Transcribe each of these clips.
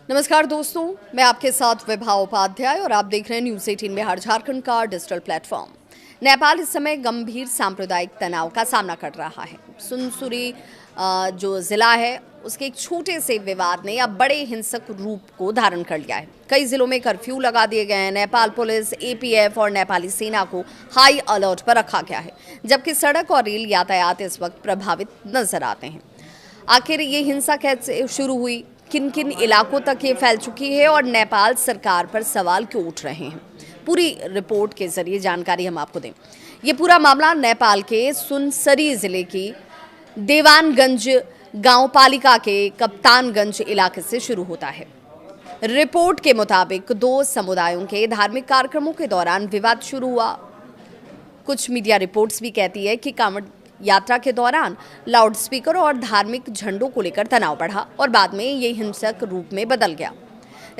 नमस्कार दोस्तों, मैं आपके साथ विभा उपाध्याय और आप देख रहे हैं न्यूज़ 18 बिहार झारखंड का डिजिटल प्लेटफॉर्म। नेपाल इस समय गंभीर सांप्रदायिक तनाव का सामना कर रहा है। सुनसुरी जो जिला है उसके एक छोटे से विवाद ने अब बड़े हिंसक रूप को धारण कर लिया है। कई जिलों में कर्फ्यू लगा दिए गए हैं। नेपाल पुलिस, एपीएफ और नेपाली सेना को हाई अलर्ट पर रखा गया है, जबकि सड़क और रेल यातायात इस वक्त प्रभावित नजर आते हैं। आखिर ये हिंसा कैसे शुरू हुई, किन किन इलाकों तक ये फैल चुकी है और नेपाल सरकार पर सवाल क्यों उठ रहे हैं, पूरी रिपोर्ट के जरिए जानकारी हम आपको दें। ये पूरा मामला नेपाल के सुनसरी जिले की देवानगंज गांव पालिका के कप्तानगंज इलाके से शुरू होता है। रिपोर्ट के मुताबिक दो समुदायों के धार्मिक कार्यक्रमों के दौरान विवाद शुरू हुआ। कुछ मीडिया रिपोर्ट्स भी कहती है कि कांवड़ यात्रा के दौरान लाउडस्पीकर और धार्मिक झंडों को लेकर तनाव बढ़ा और बाद में ये हिंसक रूप में बदल गया।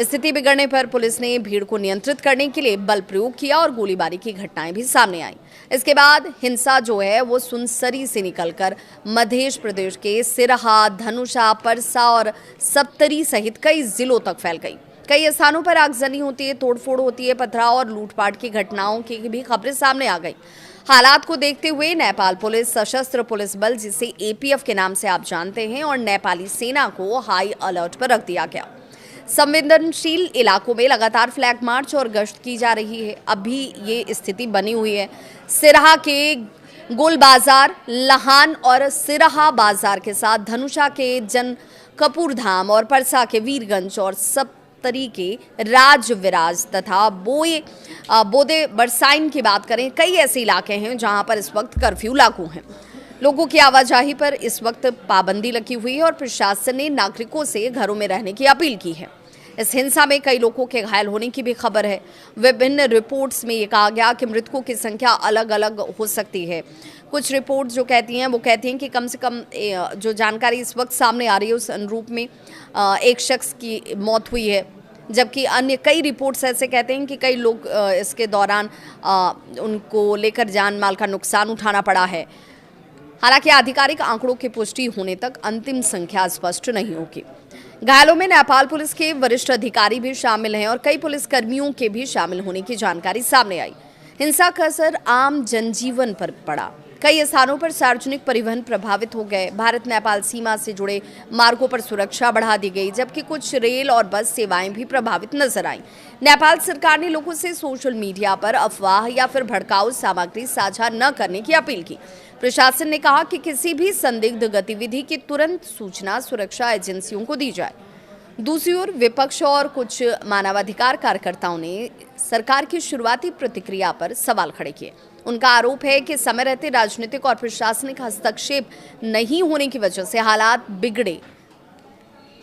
स्थिति बिगड़ने पर पुलिस ने भीड़ को नियंत्रित करने के लिए बल प्रयोग किया और गोलीबारी की घटनाएं भी सामने आई। इसके बाद हिंसा जो है वो सुनसरी से निकलकर मध्य प्रदेश के सिरहा, धनुषा, परसा और सप्तरी सहित कई जिलों तक फैल गई। कई स्थानों पर आगजनी होती है, तोड़फोड़ होती है, पथराव और लूटपाट की घटनाओं की भी खबरें सामने आ गई। हालात को देखते हुए नेपाल पुलिस, सशस्त्र पुलिस बल जिसे एपीएफ के नाम से आप जानते हैं, और नेपाली सेना को हाई अलर्ट पर रख दिया गया। संवेदनशील इलाकों में लगातार फ्लैग मार्च और गश्त की जा रही है। अभी ये स्थिति बनी हुई है। सिरहा के गोल बाजार, लहान और सिरहा बाजार के साथ धनुषा के जन कपूरधाम और परसा के वीरगंज और सप्तरी के राज विराज तथा बोदे बरसाइन की बात करें, कई ऐसे इलाके हैं जहां पर इस वक्त कर्फ्यू लागू है। लोगों की आवाजाही पर इस वक्त पाबंदी लगी हुई है और प्रशासन ने नागरिकों से घरों में रहने की अपील की है। इस हिंसा में कई लोगों के घायल होने की भी खबर है। विभिन्न रिपोर्ट्स में ये कहा गया कि मृतकों की संख्या अलग अलग हो सकती है। कुछ रिपोर्ट जो कहती हैं वो कहती हैं कि कम से कम जो जानकारी इस वक्त सामने आ रही है उस अनुरूप में एक शख्स की मौत हुई है, जबकि अन्य कई रिपोर्ट्स ऐसे कहते हैं कि कई लोग इसके दौरान उनको लेकर जान माल का नुकसान उठाना पड़ा है। हालांकि आधिकारिक आंकड़ों की पुष्टि होने तक अंतिम संख्या स्पष्ट नहीं होगी। घायलों में नेपाल पुलिस के वरिष्ठ अधिकारी भी शामिल हैं और कई पुलिस कर्मियों के भी शामिल होने की जानकारी सामने आई। हिंसा का असर आम जनजीवन पर पड़ा। कई स्थानों पर सार्वजनिक परिवहन प्रभावित हो गए। भारत नेपाल सीमा से जुड़े मार्गों पर सुरक्षा बढ़ा दी गई, जबकि कुछ रेल और बस सेवाएं भी प्रभावित नजर आईं। नेपाल सरकार ने लोगों से सोशल मीडिया पर अफवाह या फिर भड़काऊ सामग्री साझा न करने की अपील की। प्रशासन ने कहा कि किसी भी संदिग्ध गतिविधि की तुरंत सूचना सुरक्षा एजेंसियों को दी जाए। दूसरी ओर विपक्ष और कुछ मानवाधिकार कार्यकर्ताओं ने सरकार की शुरुआती प्रतिक्रिया पर सवाल खड़े किए। उनका आरोप है कि समय रहते राजनीतिक और प्रशासनिक हस्तक्षेप नहीं होने की वजह से हालात बिगड़े।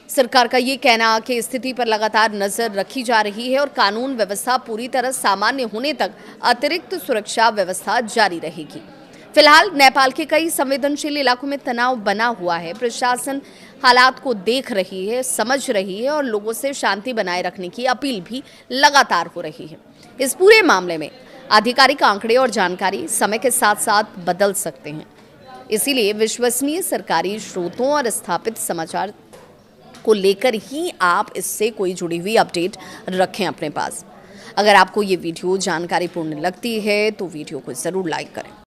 सरकार का ये कहना कि स्थिति पर लगातार नजर रखी जा रही है और कानून व्यवस्था पूरी तरह सामान्य होने तक अतिरिक्त सुरक्षा व्यवस्था जारी रहेगी। फिलहाल नेपाल के कई संवेदनशील इलाकों में तनाव बना हुआ है। प्रशासन हालात को देख रही है, समझ रही है और लोगों से शांति बनाए रखने की अपील भी लगातार हो रही है। इस पूरे मामले में आधिकारिक आंकड़े और जानकारी समय के साथ साथ बदल सकते हैं, इसीलिए विश्वसनीय सरकारी स्रोतों और स्थापित समाचार को लेकर ही आप इससे कोई जुड़ी हुई अपडेट रखें अपने पास। अगर आपको ये वीडियो जानकारीपूर्ण लगती है तो वीडियो को ज़रूर लाइक करें।